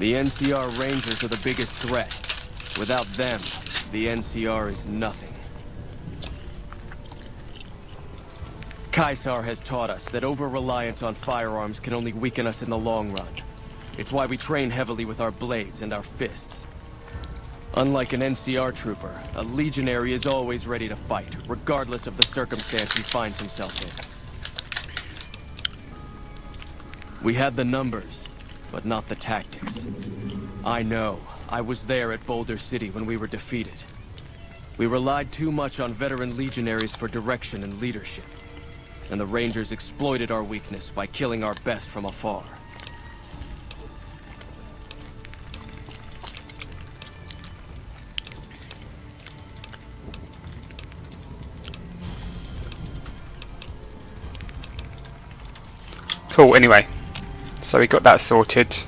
The NCR Rangers are the biggest threat. Without them, the NCR is nothing. Caesar has taught us that over-reliance on firearms can only weaken us in the long run. It's why we train heavily with our blades and our fists. Unlike an NCR trooper, a legionary is always ready to fight, regardless of the circumstance he finds himself in. We had the numbers, but not the tactics. I know. I was there at Boulder City when we were defeated. We relied too much on veteran legionaries for direction and leadership. And the Rangers exploited our weakness by killing our best from afar. Cool, anyway. So we got that sorted.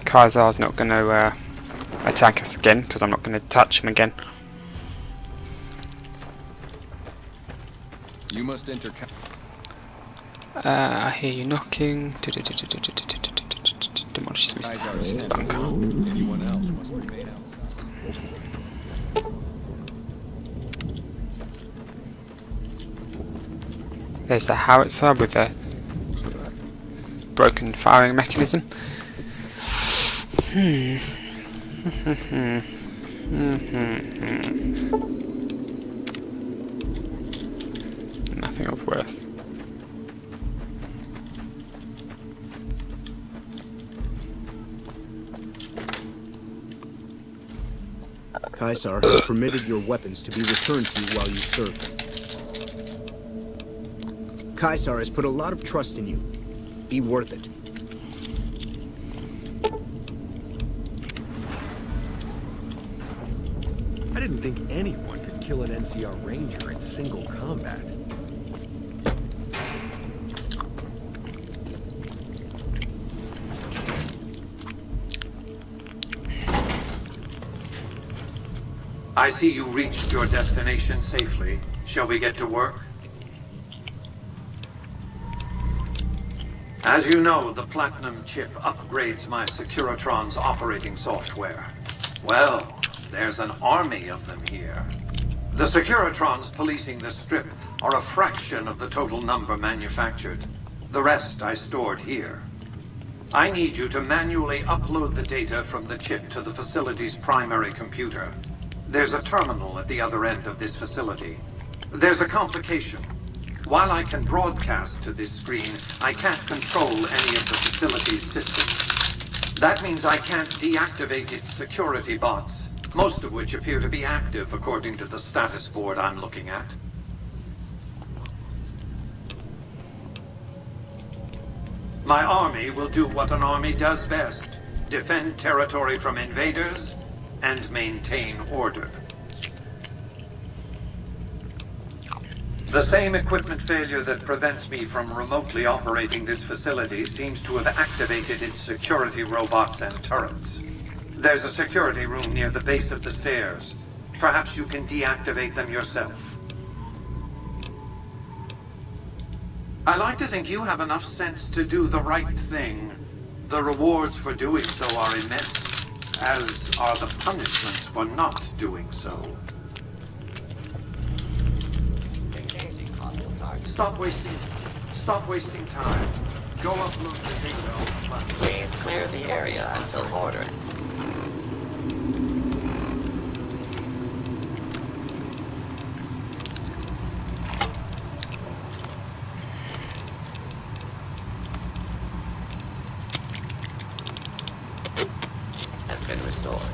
Caesar's not going to attack us again, because I'm not going to touch him again. You must enter. I hear you knocking. Demolish this bunker. Anyone else must remain out. There's the howitzer with the broken firing mechanism. Nothing of worth. Caesar has permitted your weapons to be returned to you while you serve him. Caesar has put a lot of trust in you. Be worth it. I didn't think anyone could kill an NCR Ranger in single combat. I see you reached your destination safely. Shall we get to work? As you know, the Platinum chip upgrades my Securitron's operating software. Well, there's an army of them here. The Securitrons policing the strip are a fraction of the total number manufactured. The rest I stored here. I need you to manually upload the data from the chip to the facility's primary computer. There's a terminal at the other end of this facility. There's a complication. While I can broadcast to this screen, I can't control any of the facility's systems. That means I can't deactivate its security bots, most of which appear to be active according to the status board I'm looking at. My army will do what an army does best: defend territory from invaders and maintain order. The same equipment failure that prevents me from remotely operating this facility seems to have activated its security robots and turrets. There's a security room near the base of the stairs. Perhaps you can deactivate them yourself. I like to think you have enough sense to do the right thing. The rewards for doing so are immense, as are the punishments for not doing so. Stop wasting time. Go upload the data on the platform. Please clear the area until ordered. Has been restored.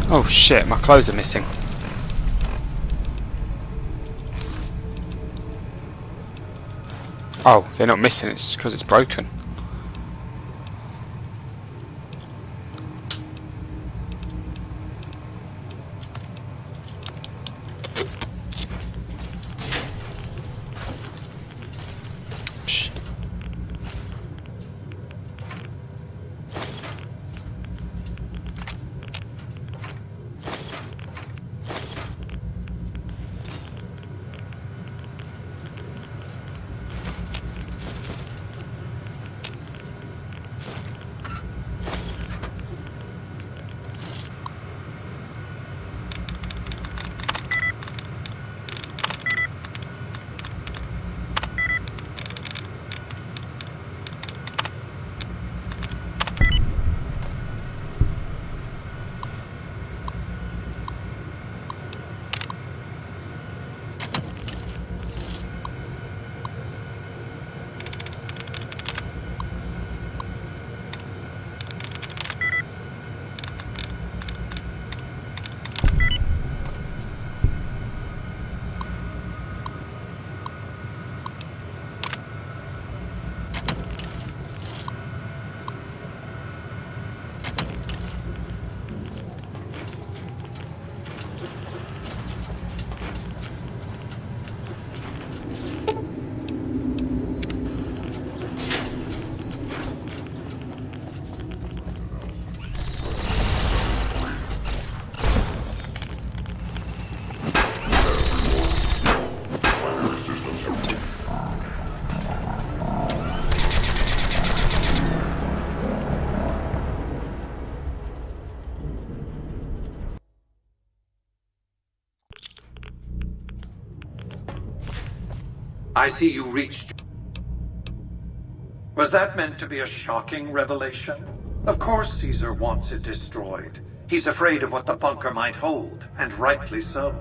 Oh shit, my clothes are missing. Oh, they're not missing, it's because it's broken. Shh. I see you reached... Was that meant to be a shocking revelation? Of course Caesar wants it destroyed. He's afraid of what the bunker might hold, and rightly so.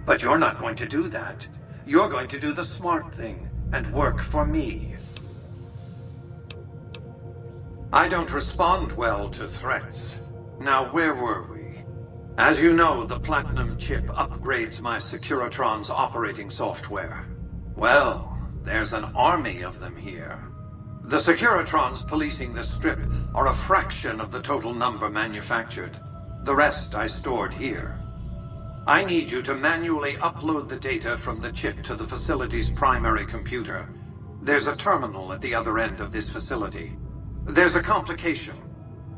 But you're not going to do that. You're going to do the smart thing, and work for me. I don't respond well to threats. Now, where were we? As you know, the Platinum chip upgrades my Securitron's operating software. Well, there's an army of them here. The Securitrons policing the strip are a fraction of the total number manufactured. The rest I stored here. I need you to manually upload the data from the chip to the facility's primary computer. There's a terminal at the other end of this facility. There's a complication.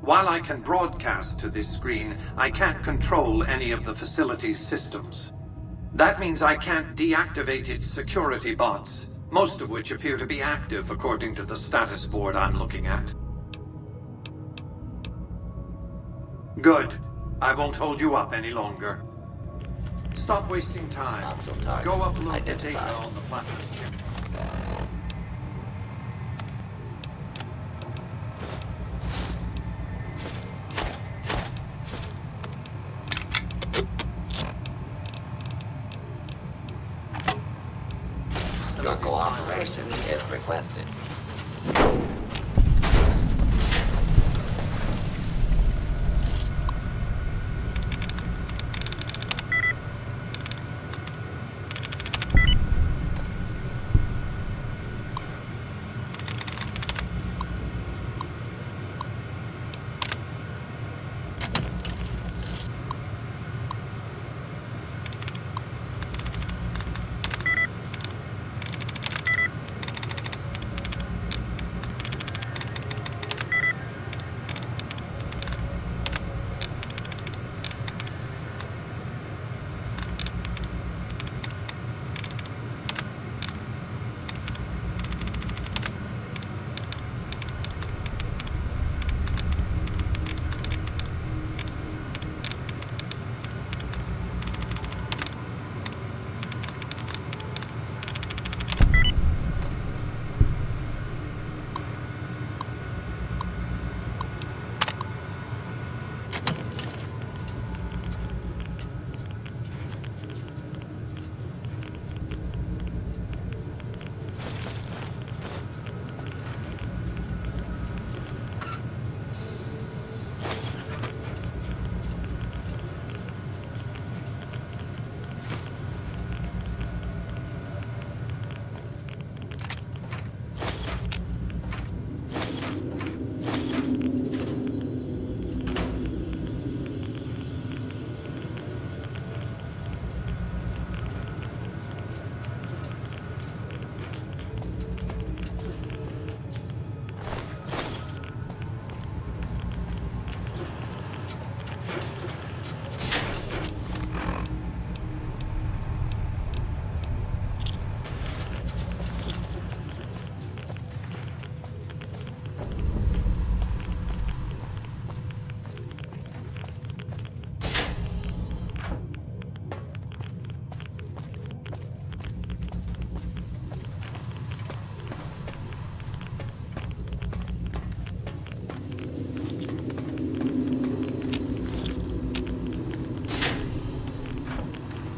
While I can broadcast to this screen, I can't control any of the facility's systems. That means I can't deactivate its security bots, most of which appear to be active according to the status board I'm looking at. Good. I won't hold you up any longer. Stop wasting time. Hostile target Go upload the identified. data on the Platinum chip. Your cooperation is requested.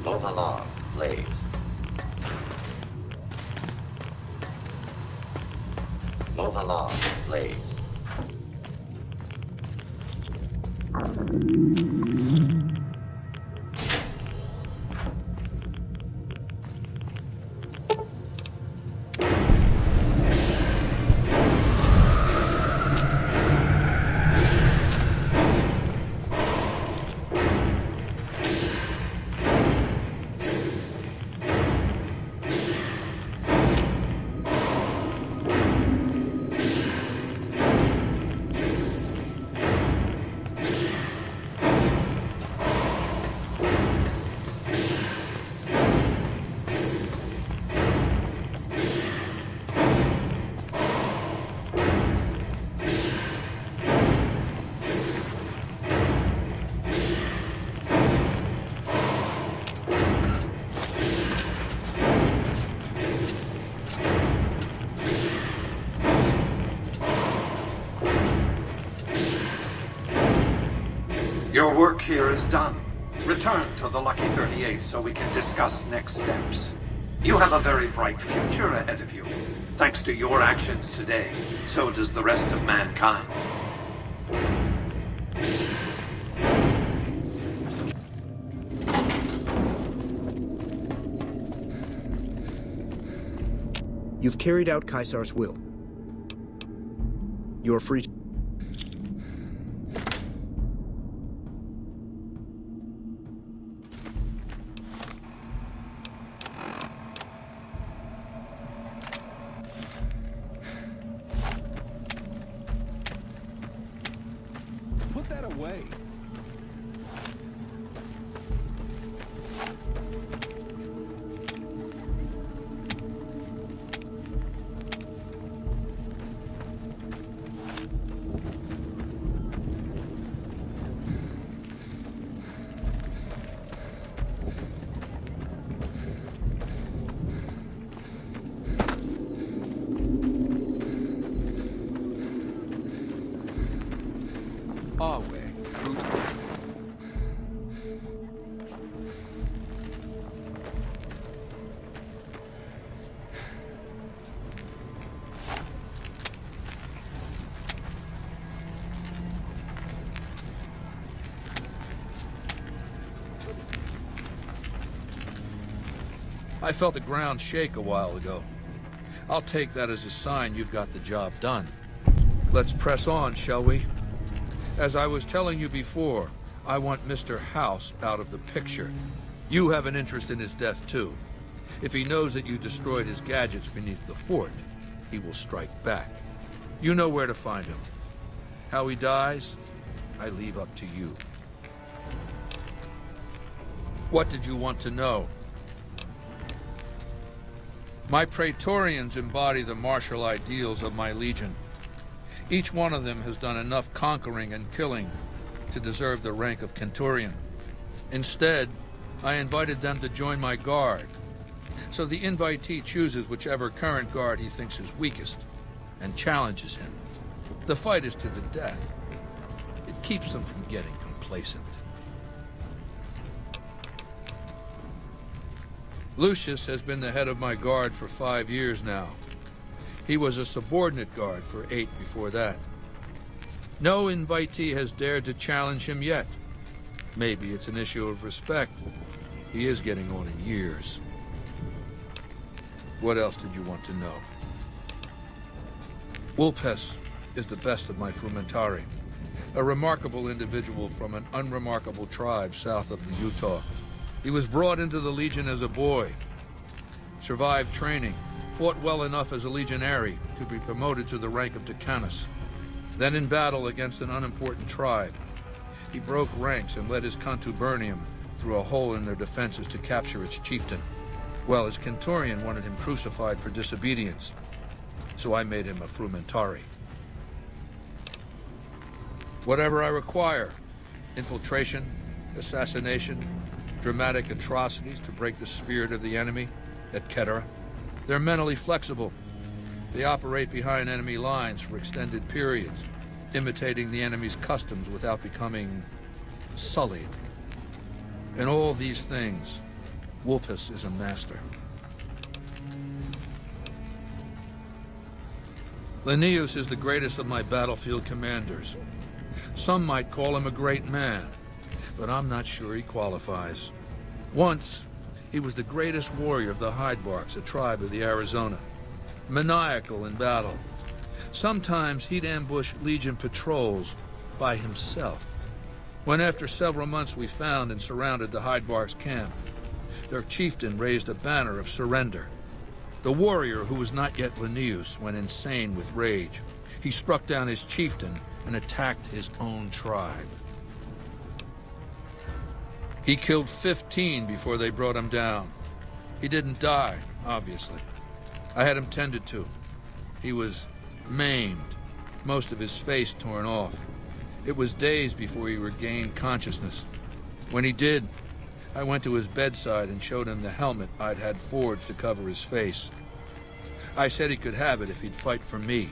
Move along, please. Move along, please. here is done. Return to the Lucky 38 so we can discuss next steps. You have a very bright future ahead of you. Thanks to your actions today, so does the rest of mankind. You've carried out Caesar's will. You're free to... Put that away. Our way. True. I felt the ground shake a while ago. I'll take that as a sign you've got the job done. Let's press on, shall we? As I was telling you before, I want Mr. House out of the picture. You have an interest in his death, too. If he knows that you destroyed his gadgets beneath the fort, he will strike back. You know where to find him. How he dies, I leave up to you. What did you want to know? My Praetorians embody the martial ideals of my legion. Each one of them has done enough conquering and killing to deserve the rank of Centurion. Instead, I invited them to join my guard. So the invitee chooses whichever current guard he thinks is weakest and challenges him. The fight is to the death. It keeps them from getting complacent. Lucius has been the head of my guard for 5 years now. He was a subordinate guard for 8 before that. No invitee has dared to challenge him yet. Maybe it's an issue of respect. He is getting on in years. What else did you want to know? Vulpes is the best of my Frumentari, a remarkable individual from an unremarkable tribe south of the Utah. He was brought into the Legion as a boy, survived training, fought well enough as a legionary to be promoted to the rank of Decanus. Then in battle against an unimportant tribe, he broke ranks and led his contubernium through a hole in their defenses to capture its chieftain. Well, his Centurion wanted him crucified for disobedience, so I made him a Frumentari. Whatever I require, infiltration, assassination, dramatic atrocities to break the spirit of the enemy, etc. They're mentally flexible. They operate behind enemy lines for extended periods, imitating the enemy's customs without becoming sullied. In all these things, Vulpes is a master. Linnaeus is the greatest of my battlefield commanders. Some might call him a great man, but I'm not sure he qualifies. Once, he was the greatest warrior of the Hydebarks, a tribe of the Arizona. Maniacal in battle. Sometimes he'd ambush Legion patrols by himself. When after several months we found and surrounded the Hydebarks camp, their chieftain raised a banner of surrender. The warrior, who was not yet Linnaeus, went insane with rage. He struck down his chieftain and attacked his own tribe. He killed 15 before they brought him down. He didn't die, obviously. I had him tended to. He was maimed, most of his face torn off. It was days before he regained consciousness. When he did, I went to his bedside and showed him the helmet I'd had forged to cover his face. I said he could have it if he'd fight for me.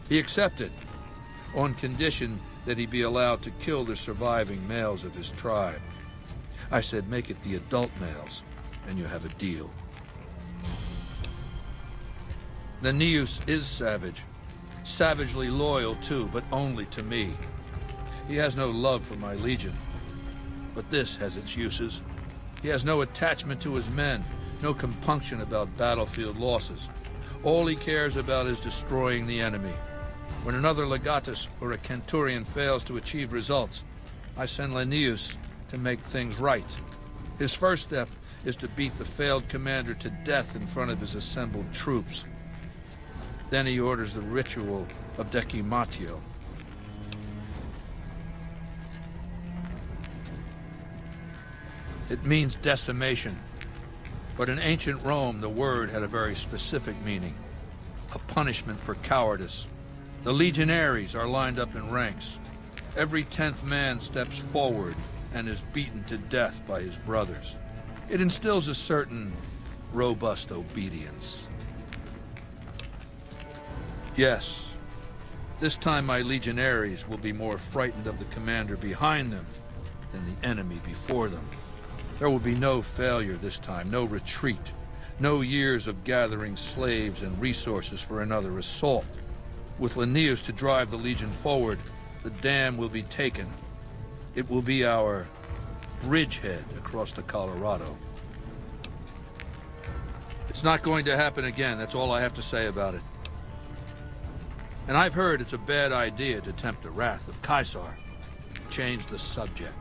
He accepted, on condition that he be allowed to kill the surviving males of his tribe. I said make it the adult males, and you have a deal. Linnaeus is savage. Savagely loyal, too, but only to me. He has no love for my legion. But this has its uses. He has no attachment to his men, no compunction about battlefield losses. All he cares about is destroying the enemy. When another legatus or a centurion fails to achieve results, I send Linnaeus to make things right. His first step is to beat the failed commander to death in front of his assembled troops. Then he orders the ritual of Decimatio. It means decimation, but in ancient Rome the word had a very specific meaning, a punishment for cowardice. The legionaries are lined up in ranks. Every 10th man steps forward and is beaten to death by his brothers. It instills a certain robust obedience. Yes, this time my legionaries will be more frightened of the commander behind them than the enemy before them. There will be no failure this time, no retreat, no years of gathering slaves and resources for another assault. With Linnaeus to drive the legion forward, the dam will be taken. It will be our bridgehead across the Colorado. It's not going to happen again, that's all I have to say about it. And I've heard it's a bad idea to tempt the wrath of Caesar. Change the subject.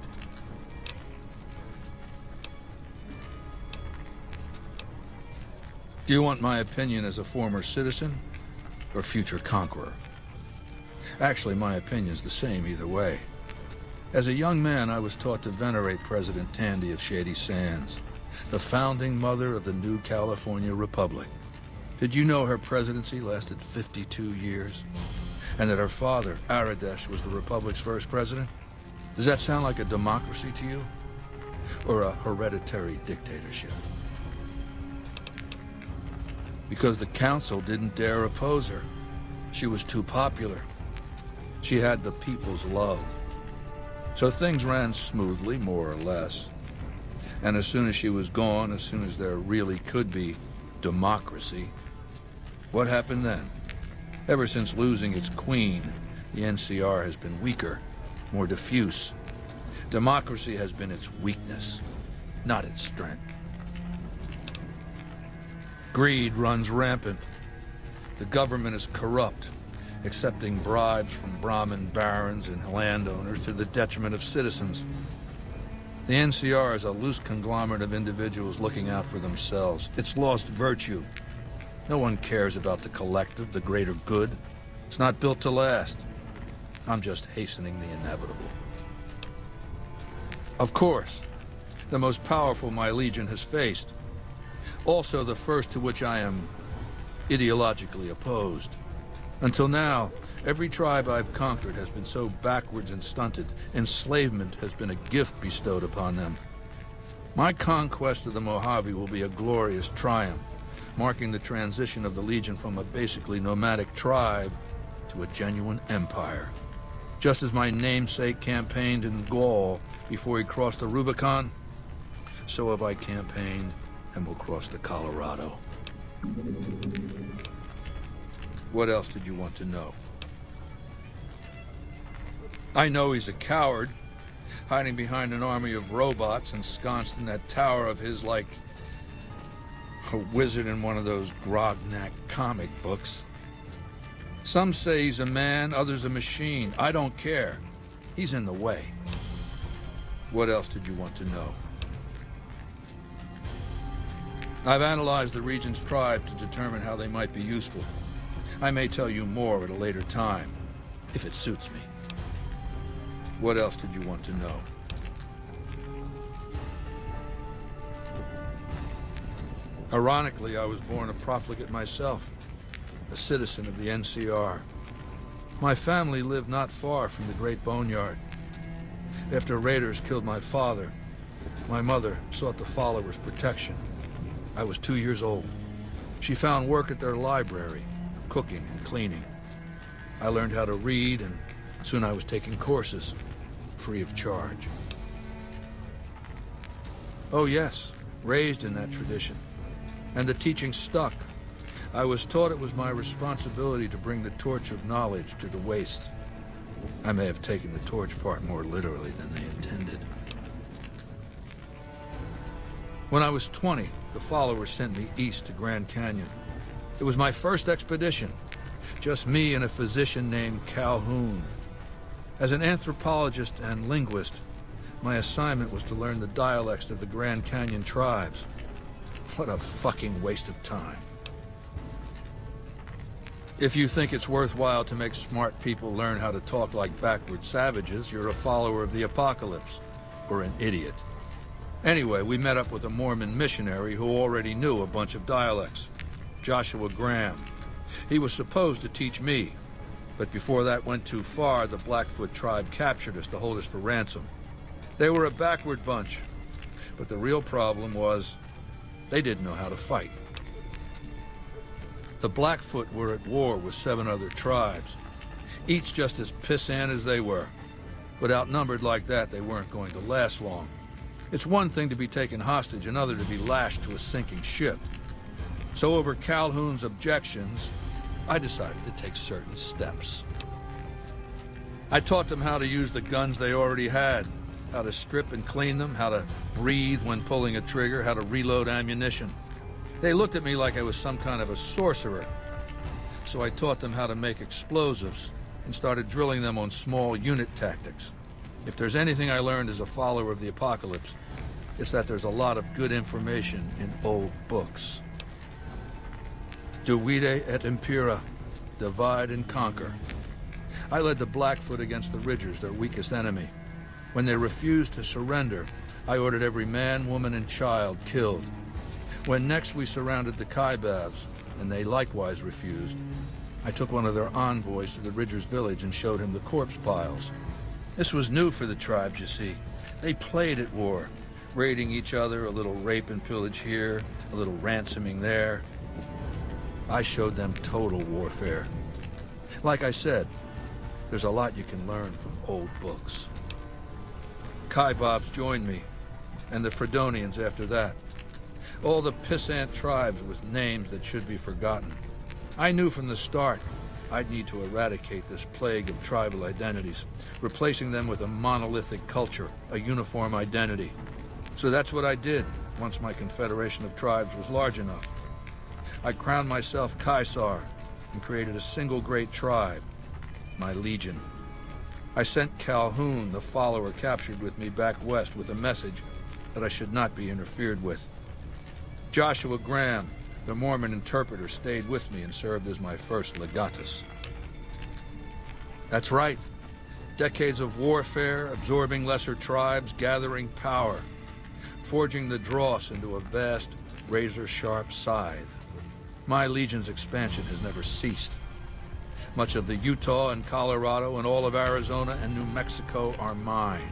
Do you want my opinion as a former citizen or future conqueror? Actually, my opinion's the same either way. As a young man, I was taught to venerate President Tandy of Shady Sands, the founding mother of the new California Republic. Did you know her presidency lasted 52 years? And that her father, Aradesh, was the Republic's first president? Does that sound like a democracy to you? Or a hereditary dictatorship? Because the council didn't dare oppose her. She was too popular. She had the people's love. So things ran smoothly, more or less. And as soon as she was gone, as soon as there really could be democracy, what happened then? Ever since losing its queen, the NCR has been weaker, more diffuse. Democracy has been its weakness, not its strength. Greed runs rampant. The government is corrupt, accepting bribes from Brahmin barons and landowners to the detriment of citizens. The NCR is a loose conglomerate of individuals looking out for themselves. It's lost virtue. No one cares about the collective, the greater good. It's not built to last. I'm just hastening the inevitable. Of course, the most powerful my legion has faced. Also the first to which I am ideologically opposed. Until now, every tribe I've conquered has been so backwards and stunted, enslavement has been a gift bestowed upon them. My conquest of the Mojave will be a glorious triumph, marking the transition of the Legion from a basically nomadic tribe to a genuine empire. Just as my namesake campaigned in Gaul before he crossed the Rubicon, so have I campaigned and will cross the Colorado. What else did you want to know? I know he's a coward, hiding behind an army of robots ensconced in that tower of his like a wizard in one of those Grognak comic books. Some say he's a man, others a machine. I don't care. He's in the way. What else did you want to know? I've analyzed the region's tribe to determine how they might be useful. I may tell you more at a later time, if it suits me. What else did you want to know? Ironically, I was born a profligate myself, a citizen of the NCR. My family lived not far from the Great Boneyard. After raiders killed my father, my mother sought the followers' protection. I was 2 years old. She found work at their library, cooking and cleaning. I learned how to read and Soon I was taking courses, free of charge. Oh yes, raised in that tradition. And the teaching stuck. I was taught it was my responsibility to bring the torch of knowledge to the waste. I may have taken the torch part more literally than they intended. When I was 20, the followers sent me east to Grand Canyon. It was my first expedition. Just me and a physician named Calhoun. As an anthropologist and linguist, my assignment was to learn the dialects of the Grand Canyon tribes. What a fucking waste of time. If you think it's worthwhile to make smart people learn how to talk like backward savages, you're a follower of the apocalypse, or an idiot. Anyway, we met up with a Mormon missionary who already knew a bunch of dialects, Joshua Graham. He was supposed to teach me, but before that went too far, the Blackfoot tribe captured us to hold us for ransom. They were a backward bunch, but the real problem was they didn't know how to fight. The Blackfoot were at war with 7 other tribes, each just as pissant as they were. But outnumbered like that, they weren't going to last long. It's one thing to be taken hostage, another to be lashed to a sinking ship. So over Calhoun's objections, I decided to take certain steps. I taught them how to use the guns they already had, how to strip and clean them, how to breathe when pulling a trigger, how to reload ammunition. They looked at me like I was some kind of a sorcerer. So I taught them how to make explosives and started drilling them on small unit tactics. If there's anything I learned as a follower of the apocalypse, it's that there's a lot of good information in old books. Divide et impera, divide and conquer. I led the Blackfoot against the Ridgers, their weakest enemy. When they refused to surrender, I ordered every man, woman, and child killed. When next we surrounded the Kaibabs, and they likewise refused, I took one of their envoys to the Ridgers' village and showed him the corpse piles. This was new for the tribes, you see. They played at war, raiding each other, a little rape and pillage here, a little ransoming there. I showed them total warfare. Like I said, there's a lot you can learn from old books. Kaibabs joined me, and the Fredonians after that. All the pissant tribes with names that should be forgotten. I knew from the start I'd need to eradicate this plague of tribal identities, replacing them with a monolithic culture, a uniform identity. So that's what I did once my confederation of tribes was large enough. I crowned myself Caesar and created a single great tribe, my legion. I sent Calhoun, the follower captured with me, back west with a message that I should not be interfered with. Joshua Graham, the Mormon interpreter, stayed with me and served as my first legatus. That's right. Decades of warfare, absorbing lesser tribes, gathering power, forging the dross into a vast, razor-sharp scythe. My legion's expansion has never ceased. Much of the Utah and Colorado and all of Arizona and New Mexico are mine.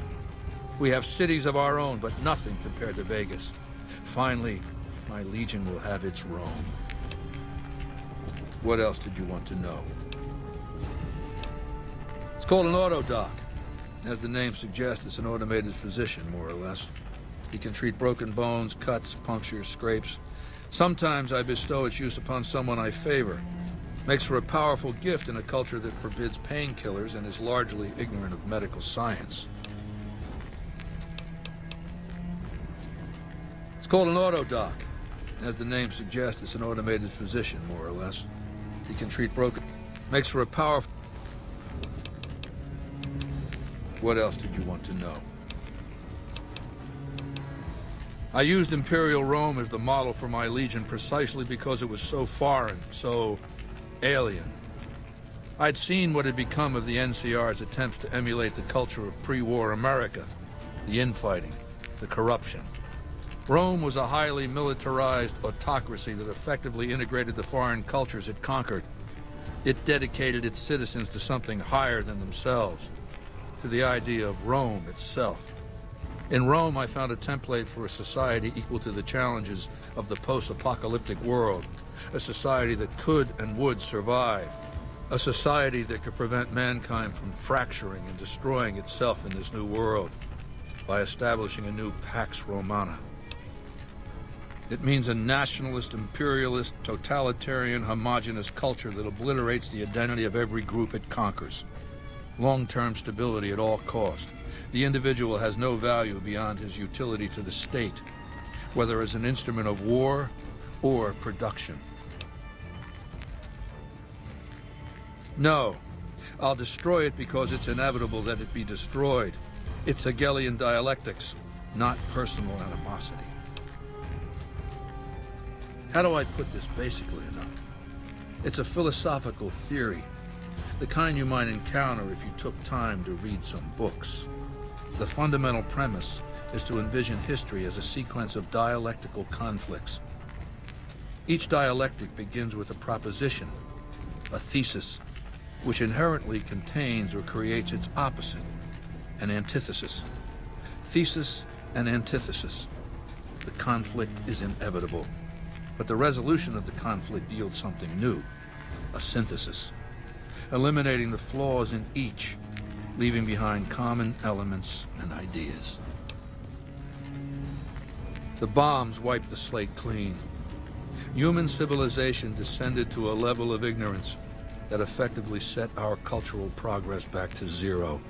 We have cities of our own, but nothing compared to Vegas. Finally, my legion will have its Rome. What else did you want to know? It's called an autodoc. As the name suggests, it's an automated physician, more or less. He can treat broken bones, cuts, punctures, scrapes. Sometimes I bestow its use upon someone I favor. Makes for a powerful gift in a culture that forbids painkillers and is largely ignorant of medical science. It's called an autodoc. As the name suggests, it's an automated physician, more or less. He can treat broken... Makes for a powerful... What else did you want to know? I used Imperial Rome as the model for my legion precisely because it was so foreign, so alien. I'd seen what had become of the NCR's attempts to emulate the culture of pre-war America, the infighting, the corruption. Rome was a highly militarized autocracy that effectively integrated the foreign cultures it conquered. It dedicated its citizens to something higher than themselves, to the idea of Rome itself. In Rome, I found a template for a society equal to the challenges of the post-apocalyptic world, a society that could and would survive, A society that could prevent mankind from fracturing and destroying itself in this new world by establishing a new Pax Romana. It means a nationalist, imperialist, totalitarian, homogenous culture that obliterates the identity of every group it conquers. Long-term stability at all cost. The individual has no value beyond his utility to the state, whether as an instrument of war or production. No, I'll destroy it because it's inevitable that it be destroyed. It's Hegelian dialectics, not personal animosity. How do I put this basically enough? It's a philosophical theory, the kind you might encounter if you took time to read some books. The fundamental premise is to envision history as a sequence of dialectical conflicts. Each dialectic begins with a proposition, a thesis, which inherently contains or creates its opposite, an antithesis. Thesis and antithesis. The conflict is inevitable, but the resolution of the conflict yields something new, a synthesis, eliminating the flaws in each, leaving behind common elements and ideas. The bombs wiped the slate clean. Human civilization descended to a level of ignorance that effectively set our cultural progress back to zero.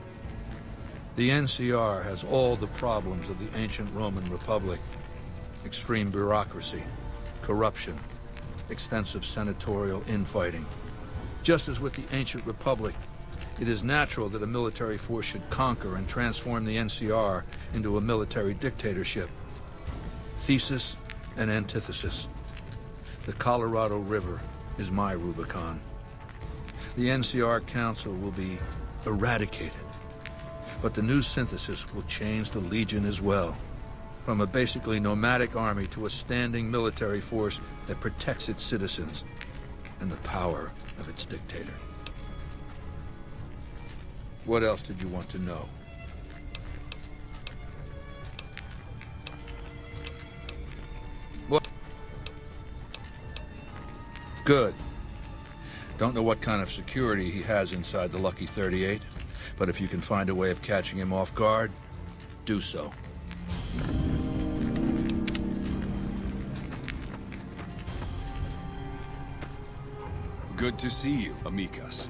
The NCR has all the problems of the ancient Roman Republic: extreme bureaucracy, corruption, extensive senatorial infighting. Just as with the ancient Republic, it is natural that a military force should conquer and transform the NCR into a military dictatorship. Thesis and antithesis. The Colorado River is my Rubicon. The NCR Council will be eradicated, but the new synthesis will change the Legion as well, from a basically nomadic army to a standing military force that protects its citizens and the power of its dictator. What else did you want to know? What? Good. Don't know what kind of security he has inside the Lucky 38, but if you can find a way of catching him off guard, do so. Good to see you, Amicus.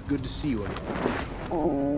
Good to see you, everyone.